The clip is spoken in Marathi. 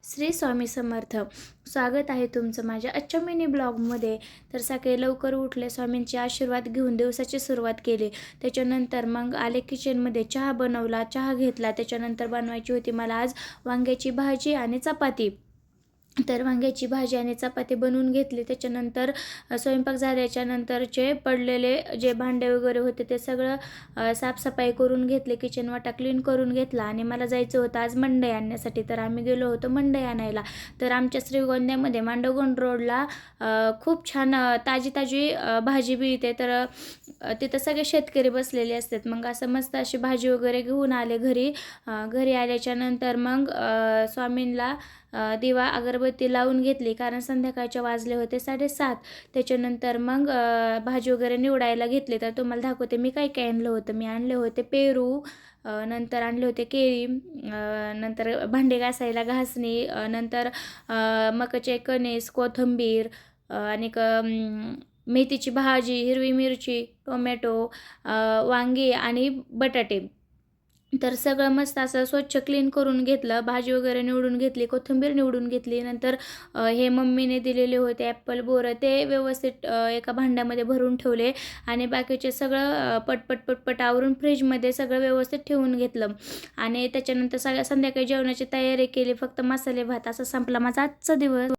श्री स्वामी समर्थ. स्वागत आहे तुमचं माझ्या आजच्या मिनी ब्लॉगमध्ये. तर सकाळी लवकर उठले, स्वामींचे आशीर्वाद घेऊन दिवसाची सुरुवात केली. त्याच्यानंतर मग आले किचनमध्ये, चहा बनवला, चहा घेतला. त्याच्यानंतर बनवायची होती मला आज वांग्याची भाजी आणि चपाती. तर वांग्याची भाजी आणि चपाती बनवून घेतली. त्याच्यानंतर स्वयंपाक झाल्याच्या नंतरचे पडलेले जे भांडे वगैरे होते ते सगळं साफसफाई करून घेतले. किचन वाटा क्लीन करून घेतला आणि मला जायचं होतं आज मंडई आणण्यासाठी. तर आम्ही गेलो होतो मंडई आणायला. तर आमच्या श्रीगोंद्यामध्ये मांडवगण रोडला खूप छान ताजी ताजी भाजी मिळते. तर तिथं सगळे शेतकरी बसलेले असतात. मग असं मस्त अशी भाजी वगैरे घेऊन आले घरी. घरी आल्याच्या नंतर मग स्वामींना दिवा अगरबत्ती लावून घेतली, कारण संध्याकाळच्या वाजले होते 7:30. त्याच्यानंतर मग भाजी वगैरे निवडायला घेतली. तर तुम्हाला दाखवते मी काय काय आणलं होतं. मी आणले होते पेरू, नंतर आणले होते केळी, नंतर भांडे घासायला घासणी, नंतर मकाचे कणीस, कोथिंबीर, आणि मेथीची भाजी, हिरवी मिरची, टोमॅटो, वांगी आणि बटाटे. तर सगळं मस्त असं स्वच्छ क्लीन करून घेतलं. भाजी वगैरे निवडून घेतली, कोथिंबीर निवडून घेतली. नंतर हे मम्मीने दिलेले होते ॲपल बोरं, ते व्यवस्थित एका भांड्यामध्ये भरून ठेवले आणि बाकीचे सगळं पटपट पटपट आवरून फ्रीजमध्ये सगळं व्यवस्थित ठेवून घेतलं. आणि त्याच्यानंतर संध्याकाळी जेवणाची तयारी केली. फक्त मसाले भात. असा संपला माझा आजचा दिवस.